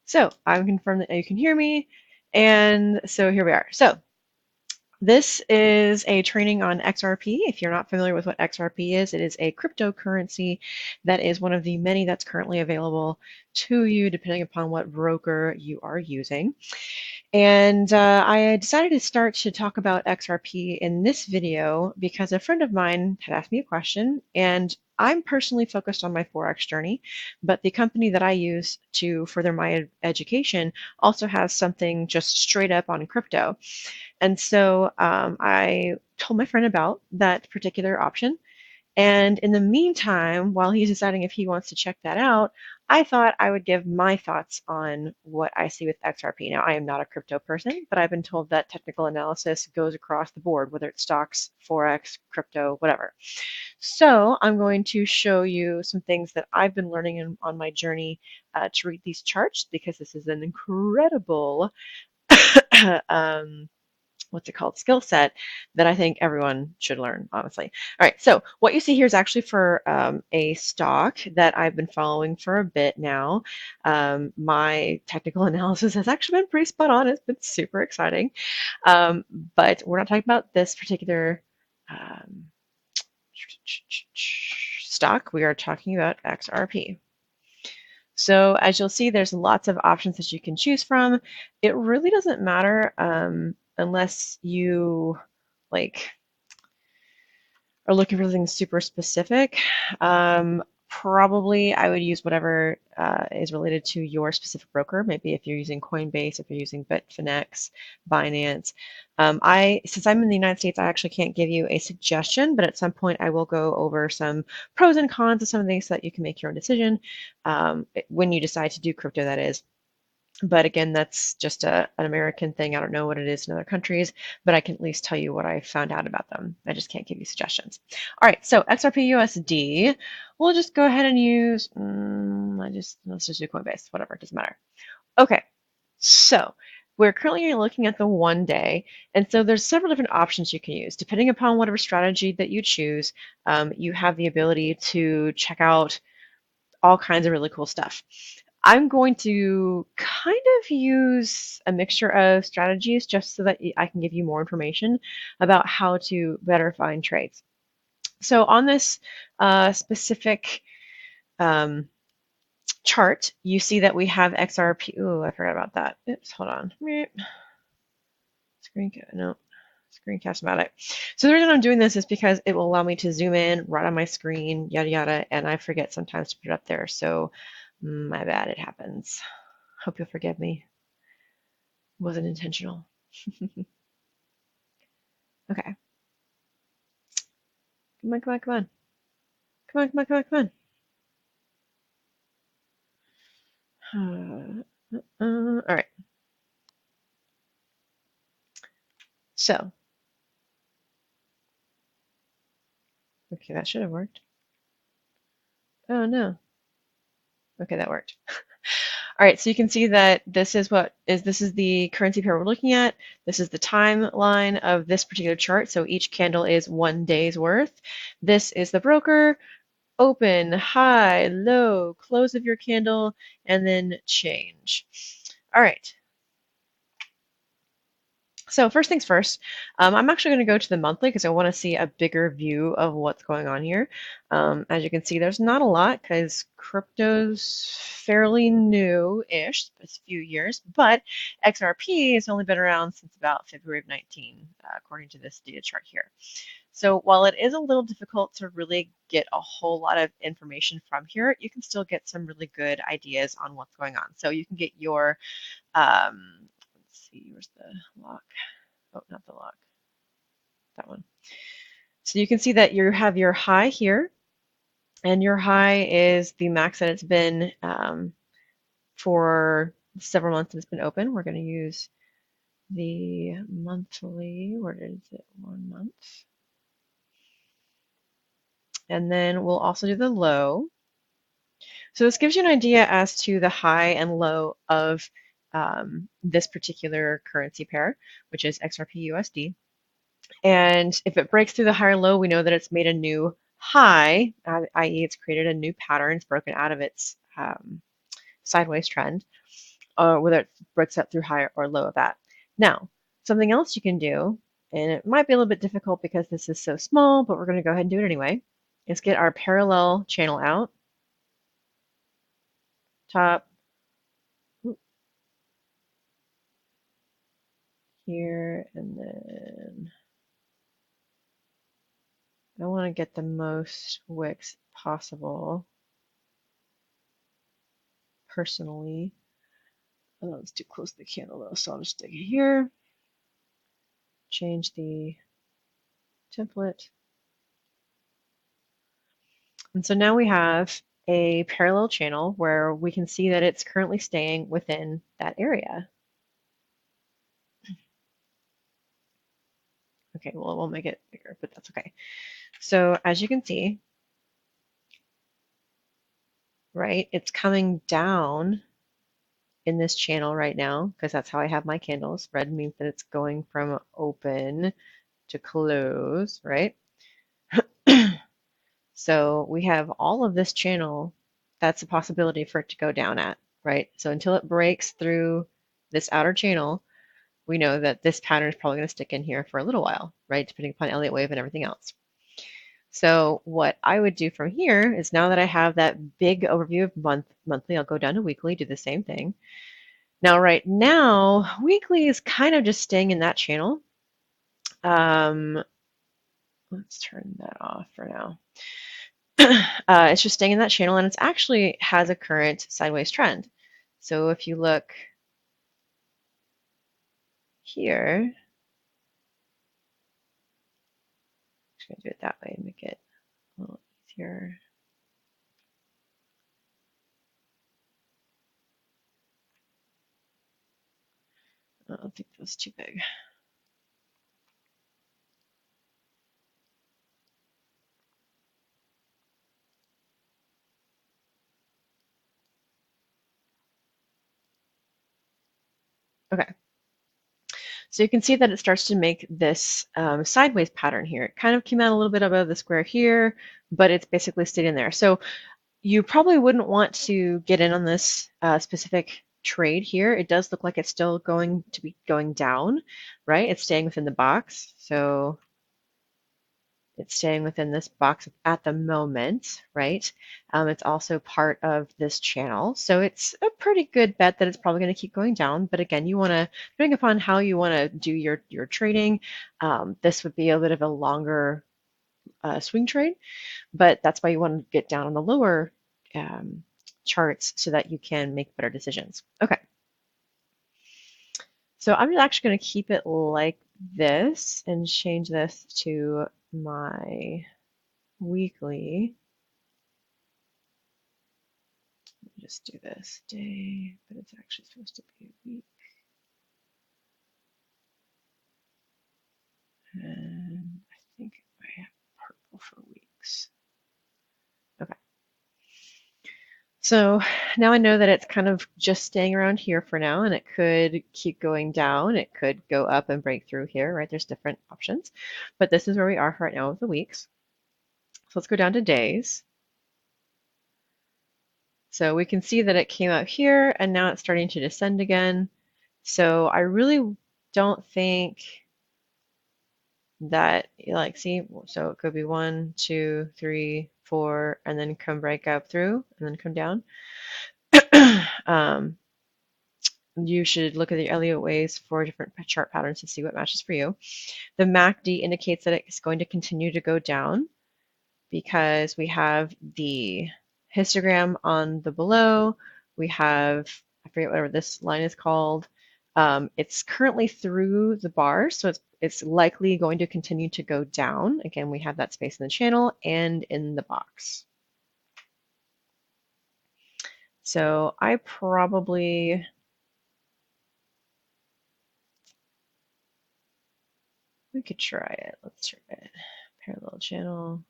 So I'm confirmed that you can hear me. And so here we are. So this is a training on XRP. If you're not familiar with what XRP is, it is a cryptocurrency that is one of the many that's currently available to you, depending upon what broker you are using. And I decided to start to talk about XRP in this video because a friend of mine had asked me a question, and I'm personally focused on my forex journey, but the company that I use to further my education also has something just straight up on crypto. And so I told my friend about that particular option. And in the meantime, while he's deciding if he wants to check that out, I thought I would give my thoughts on what I see with XRP. Now, I am not a crypto person, but I've been told that technical analysis goes across the board, whether it's stocks, forex, crypto, whatever. So I'm going to show you some things that I've been learning on my journey to read these charts because this is an incredible um, what's it called, skill set that I think everyone should learn, honestly. All right, so what you see here is actually for a stock that I've been following for a bit now. My technical analysis has actually been pretty spot on. It's been super exciting. Um, but we're not talking about this particular um, stock. We are talking about XRP. So as you'll see, there's lots of options that you can choose from. It really doesn't matter unless you like are looking for something super specific. Probably I would use whatever is related to your specific broker. Maybe if you're using Coinbase, if you're using Bitfinex, Binance. Since I'm in the United States, I actually can't give you a suggestion, but at some point I will go over some pros and cons of some of these so that you can make your own decision when you decide to do crypto, that is. But again, that's just an American thing. I don't know what it is in other countries, but I can at least tell you what I found out about them. I just can't give you suggestions. All right, so XRP USD, we'll just go ahead and use, let's just do Coinbase, whatever, it doesn't matter. Okay, so we're currently looking at the 1 day, and so there's several different options you can use. Depending upon whatever strategy that you choose, you have the ability to check out all kinds of really cool stuff. I'm going to kind of use a mixture of strategies just so that I can give you more information about how to better find trades. So on this specific um, chart, you see that we have XRP. Oh, I forgot about that. Oops, hold on. Screencast-matic. So the reason I'm doing this is because it will allow me to zoom in right on my screen, yada yada, and I forget sometimes to put it up there. So my bad, it happens. Hope you'll forgive me. Wasn't intentional. Okay. Come on, come on, come on. Come on, come on, come on, come on. All right. So, okay, that should have worked. Oh no. Okay, that worked. All right, so you can see that this is the currency pair we're looking at. This is the timeline of this particular chart. So each candle is 1 day's worth. This is the broker, open, high, low, close of your candle, and then change. All right. So first things first, I'm actually going to go to the monthly because I want to see a bigger view of what's going on here. As you can see, there's not a lot because crypto's fairly new-ish, it's a few years, but XRP has only been around since about February of 19, according to this data chart here. So while it is a little difficult to really get a whole lot of information from here, you can still get some really good ideas on what's going on. So you can get your let's see, where's the lock? Oh, not the lock, that one. So you can see that you have your high here, and your high is the max that it's been for several months that it's been open. We're going to use the monthly, where is it, 1 month. And then we'll also do the low. So this gives you an idea as to the high and low of this particular currency pair, which is XRP USD. And if it breaks through the higher low, we know that it's made a new high, i.e. it's created a new pattern, it's broken out of its sideways trend. whether it breaks up through high or low of that. Now, something else you can do, and it might be a little bit difficult because this is so small, but we're going to go ahead and do it anyway, is get our parallel channel out, top, here, and then I want to get the most wicks possible, personally. Oh, it's too close to the candle though, so I'll just stick it here, change the template. And so now we have a parallel channel where we can see that it's currently staying within that area. Okay, well, we'll make it bigger, but that's okay. So as you can see, right, it's coming down in this channel right now because that's how I have my candles. Red means that it's going from open to close, right? So we have all of this channel, that's a possibility for it to go down at, right? So until it breaks through this outer channel, we know that this pattern is probably going to stick in here for a little while, right? Depending upon Elliott wave and everything else. So what I would do from here is, now that I have that big overview of monthly, I'll go down to weekly, do the same thing. Now, right now, weekly is kind of just staying in that channel. Let's turn that off for now. It's just staying in that channel, and it actually has a current sideways trend. So if you look here, I'm just going to do it that way and make it a little easier. I don't think that was too big. Okay. So you can see that it starts to make this sideways pattern here. It kind of came out a little bit above the square here, but it's basically stayed in there. So you probably wouldn't want to get in on this specific trade here. It does look like it's still going to be going down, right? It's staying within the box. So it's staying within this box at the moment, right? It's also part of this channel. So it's a pretty good bet that it's probably going to keep going down. But again, you want to, depending upon how you want to do your trading, this would be a bit of a longer swing trade. But that's why you want to get down on the lower charts so that you can make better decisions. Okay. So I'm actually going to keep it like this and change this to my weekly. Just do this day, but it's actually supposed to be a week. And I think I have purple for weeks. Okay. So now I know that it's kind of just staying around here for now, and it could keep going down. It could go up and break through here, right? There's different options, but this is where we are right now with the weeks. So let's go down to days. So we can see that it came out here and now it's starting to descend again. So I really don't think that, like, see, so it could be 1, 2, 3, 4, and then come break up through and then come down. You should look at the Elliott waves for different chart patterns to see what matches for you. The MACD indicates that it's going to continue to go down because we have the histogram on the below. We have, I forget whatever this line is called. It's currently through the bar, so it's likely going to continue to go down. Again, we have that space in the channel and in the box. So I probably, we could try it. Let's try it. Parallel channel.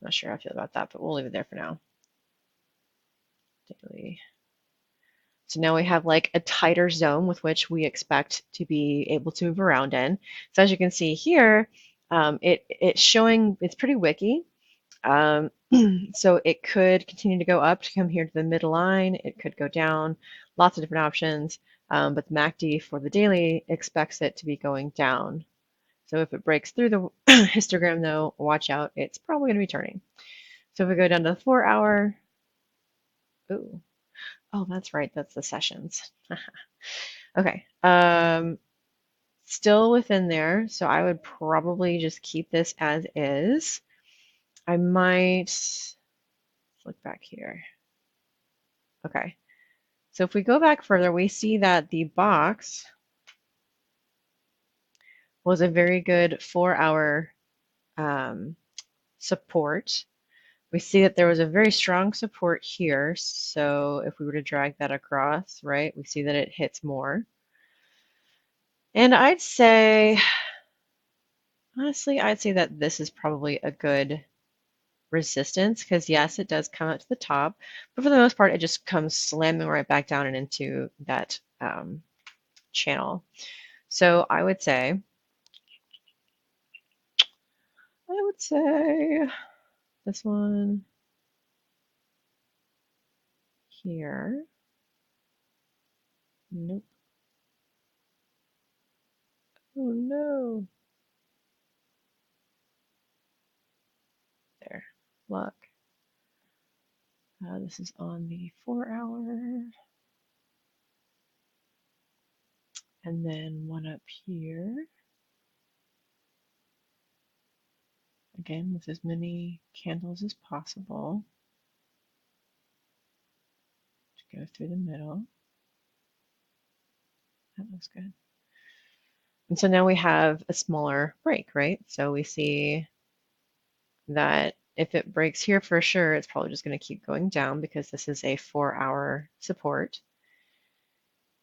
Not sure how I feel about that, but we'll leave it there for now. Daily. So now we have like a tighter zone with which we expect to be able to move around in. So as you can see here, it's showing, it's pretty wicky. Um, so it could continue to go up to come here to the middle line. It could go down, lots of different options. But the MACD for the daily expects it to be going down. So if it breaks through the histogram though, watch out, it's probably going to be turning. So if we go down to the 4 hour, ooh, oh, that's right, that's the sessions. Okay, still within there, so I would probably just keep this as is. I might, let's look back here. Okay, so if we go back further, we see that the box was a very good 4 hour support. We see that there was a very strong support here. So if we were to drag that across, right, we see that it hits more. And I'd say, honestly, I'd say that this is probably a good resistance because yes, it does come up to the top, but for the most part, it just comes slamming right back down and into that channel. So I would say this one here. Nope. Oh no. There. Look. This is on the 4 hour. And then one up here. Again, with as many candles as possible to go through the middle. That looks good. And so now we have a smaller break, right? So we see that if it breaks here for sure, it's probably just going to keep going down because this is a 4 hour support.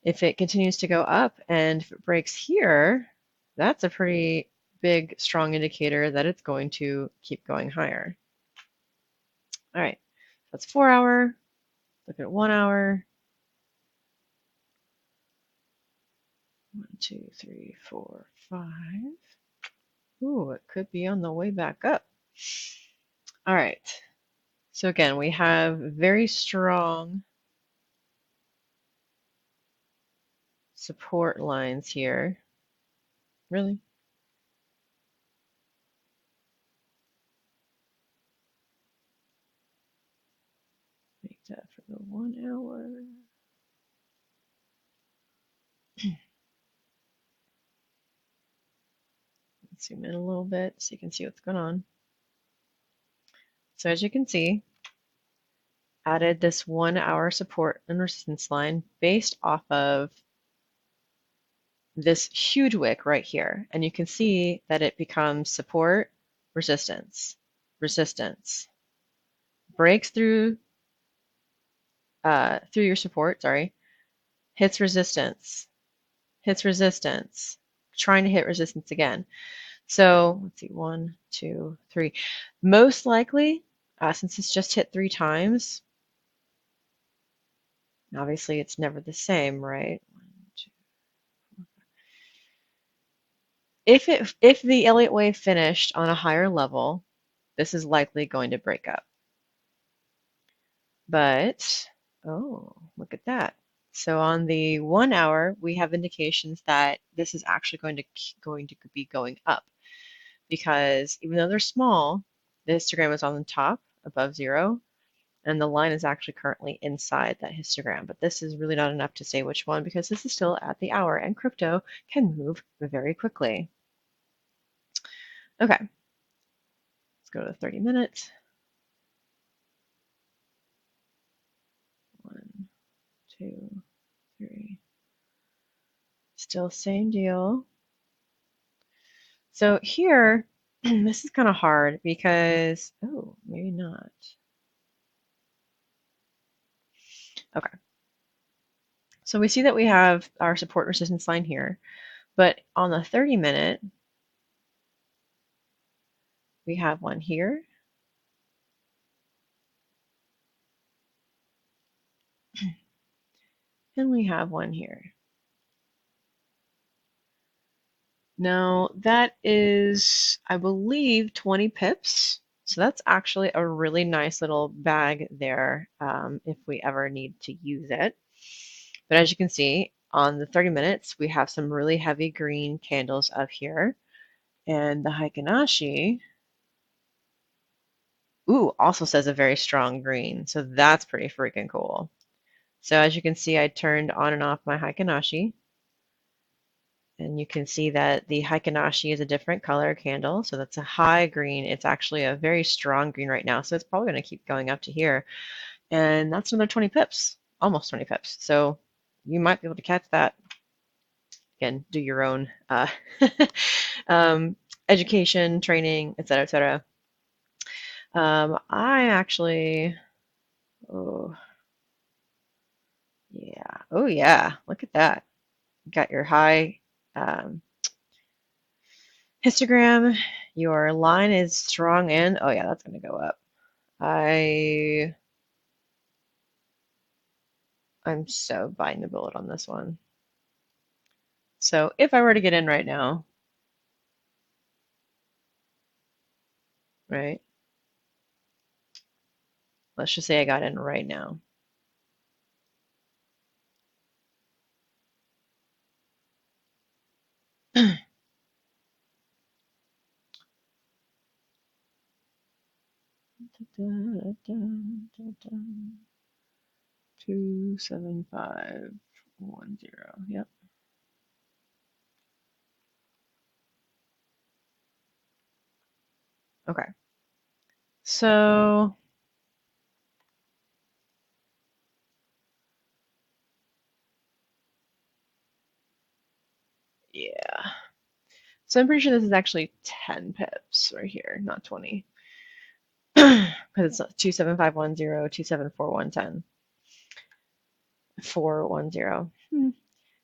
If it continues to go up and if it breaks here, that's a pretty big, strong indicator that it's going to keep going higher. All right, that's 4 hour. Look at 1 hour. 1, 2, 3, 4, 5. Ooh, it could be on the way back up. All right. So again, we have very strong support lines here. Really? Make that for the 1 hour. Let's zoom in a little bit so you can see what's going on. So as you can see, added this 1 hour support and resistance line based off of this huge wick right here. And you can see that it becomes support, resistance, resistance, breaks through your support, sorry, hits resistance, trying to hit resistance again. So let's see, 1, 2, 3. Most likely, since it's just hit 3 times, obviously it's never the same, right? 1, 2, 4, 5. If the Elliott wave finished on a higher level, this is likely going to break up. But, oh, look at that. So on the 1 hour, we have indications that this is actually going to be going up because even though they're small, the histogram is on the top above 0, and the line is actually currently inside that histogram. But this is really not enough to say which one because this is still at the hour and crypto can move very quickly. Okay, let's go to 30 minutes. 1, 2, 3. Still same deal. So here, this is kind of hard because, oh, maybe not. Okay. So we see that we have our support resistance line here, but on the 30-minute, we have one here. And we have one here. Now that is, I believe, 20 pips. So that's actually a really nice little bag there if we ever need to use it. But as you can see, on the 30 minutes, we have some really heavy green candles up here. And the Heikinashi, ooh, also says a very strong green. So that's pretty freaking cool. So as you can see, I turned on and off my Heikinashi. And you can see that the Heikinashi is a different color candle. So that's a high green. It's actually a very strong green right now. So it's probably going to keep going up to here. And that's another 20 pips, almost 20 pips. So you might be able to catch that. Again, do your own um, education, training, et cetera, et cetera. I actually, oh, yeah. Oh, yeah. Look at that. You got your high um, histogram. Your line is strong and, oh, yeah, that's going to go up. I'm so biting the bullet on this one. So if I were to get in right now, right? Let's just say I got in right now. Da, da, da, da. 27510. Yep. Okay. So yeah. So I'm pretty sure this is actually 10 pips right here, not 20. Because it's 27510, 27410, 410.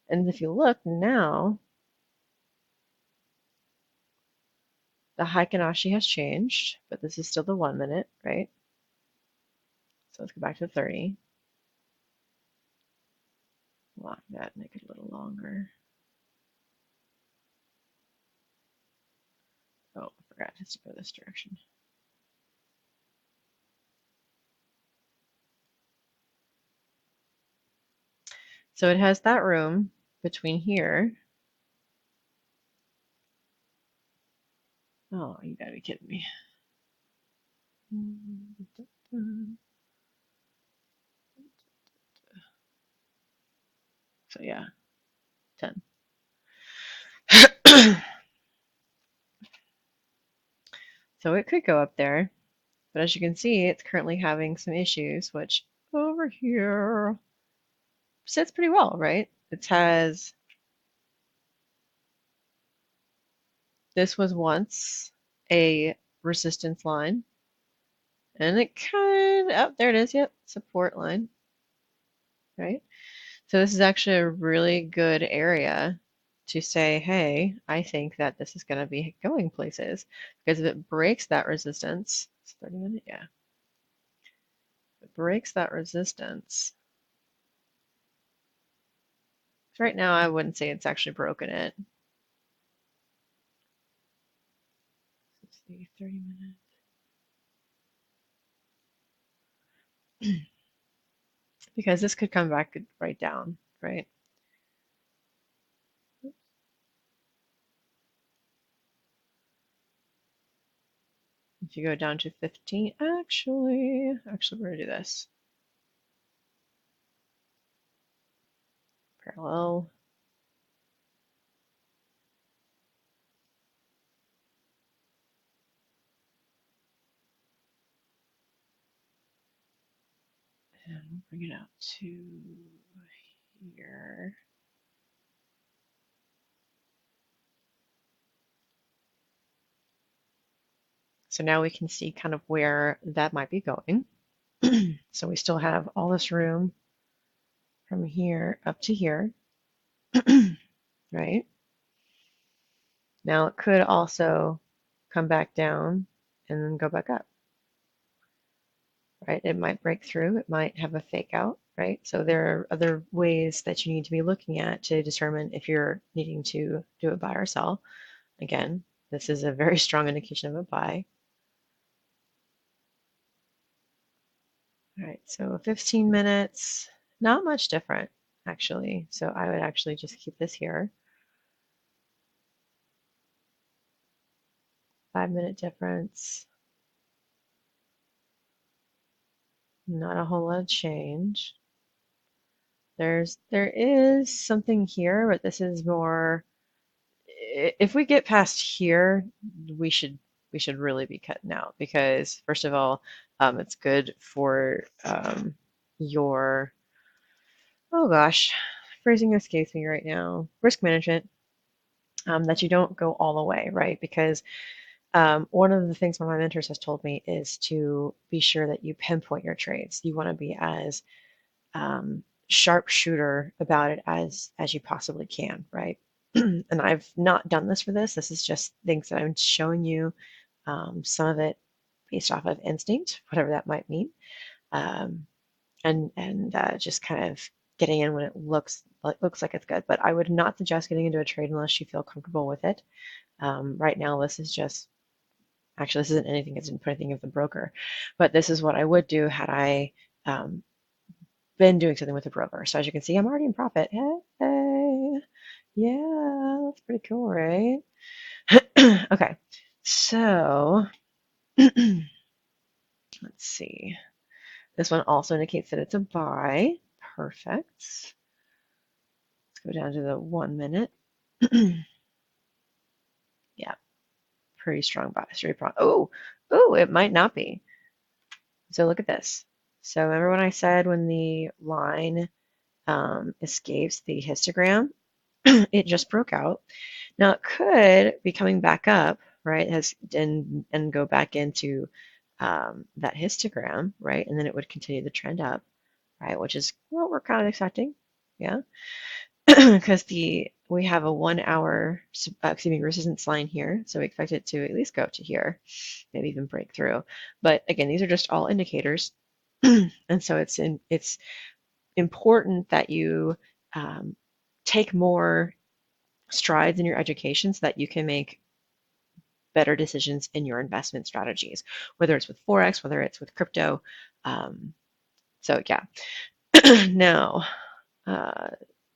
And if you look now, the Heikinashi has changed, but this is still the 1 minute, right? So let's go back to 30. Lock that, make it a little longer. Oh, I forgot it has to go this direction. So it has that room between here. Oh, you gotta be kidding me. So yeah, 10. So it could go up there, but as you can see, it's currently having some issues, which over here sits pretty well, right? It has, this was once a resistance line, and it kind of, oh, there it is, yep, support line, right? So this is actually a really good area to say, hey, I think that this is going to be going places, because if it breaks that resistance, it's 30 minutes, yeah. If it breaks that resistance, right now I wouldn't say it's actually broken it. Let's see, 30 minutes. Because this could come back right down, right? If you go down to 15, actually, we're gonna do this. Parallel. And bring it out to here. So now we can see kind of where that might be going. So we still have all this room from here up to here, right? Now it could also come back down and then go back up, right? It might break through, it might have a fake out, right? So there are other ways that you need to be looking at to determine if you're needing to do a buy or sell. Again, this is a very strong indication of a buy. All right, so 15 minutes, not much different actually. So I would actually just keep this here. 5 minute difference, not a whole lot of change. There is something here, but this is more, if we get past here, we should we should really be cutting out because first of all, it's good for your, oh gosh, phrasing escapes me right now, risk management, that you don't go all the way, right? Because one of the things one of my mentors has told me is to be sure that you pinpoint your trades. You want to be as sharpshooter about it as you possibly can, right? And I've not done this for this. This is just things that I'm showing you. Some of it based off of instinct, whatever that might mean, um, and just kind of getting in when it looks like it's good. But I would not suggest getting into a trade unless you feel comfortable with it. Right now, this is just actually this isn't anything. It's input anything of the broker, but this is what I would do had I um, been doing something with a broker. So as you can see, I'm already in profit. Hey, yeah, that's pretty cool, right? Okay, so let's see. This one also indicates that it's a buy. Perfect. Let's go down to the 1 minute. Yeah, pretty strong buy. Straight prong. Oh, it might not be. So look at this. So remember when I said when the line escapes the histogram, it just broke out. Now it could be coming back up, right? And go back into that histogram, right? And then it would continue the trend up, right? Which is what we're kind of expecting, yeah. Because we have a 1 hour, resistance line here, so we expect it to at least go to here, maybe even break through. But again, these are just all indicators, and so it's important that you take more strides in your education so that you can make better decisions in your investment strategies, whether it's with forex, whether it's with crypto. So yeah. Now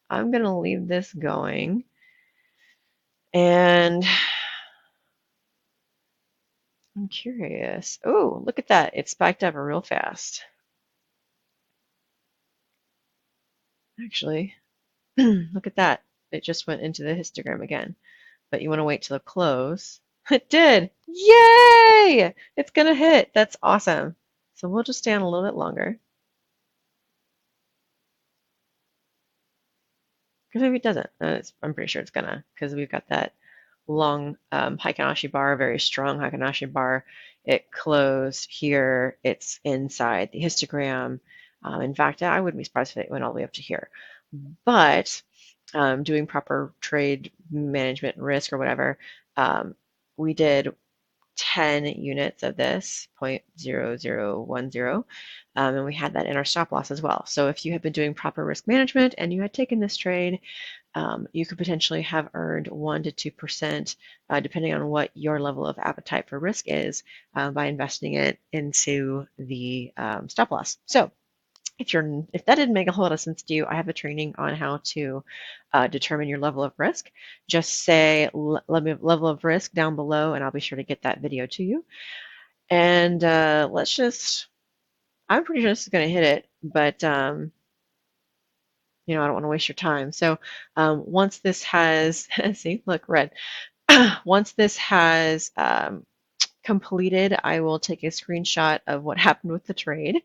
I'm gonna leave this going, and I'm curious. Oh, look at that! It spiked up real fast. Actually, look at that! It just went into the histogram again. But you want to wait till the close. It did! Yay! It's gonna hit. That's awesome. So we'll just stay on a little bit longer. Because maybe it doesn't. I'm pretty sure it's gonna, because we've got that long Heikin-Ashi bar, very strong Heikin-Ashi bar. It closed here. It's inside the histogram. In fact, I wouldn't be surprised if it went all the way up to here. But doing proper trade management risk or whatever, we did 10 units of this, 0.0010, and we had that in our stop loss as well. So if you had been doing proper risk management and you had taken this trade, you could potentially have earned 1 to 2%, depending on what your level of appetite for risk is, by investing it into the stop loss. So if that didn't make a whole lot of sense to you, I have a training on how to determine your level of risk. Just say level of risk down below, and I'll be sure to get that video to you. And let's just, I'm pretty sure this is going to hit it, but I don't want to waste your time. So once this has, see, look, red. Once this has completed, I will take a screenshot of what happened with the trade,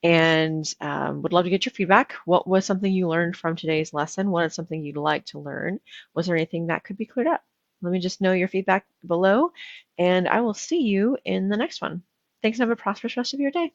and would love to get your feedback. What was something you learned from today's lesson? What is something you'd like to learn? Was there anything that could be cleared up? Let me just know your feedback below, and I will see you in the next one. Thanks and have a prosperous rest of your day.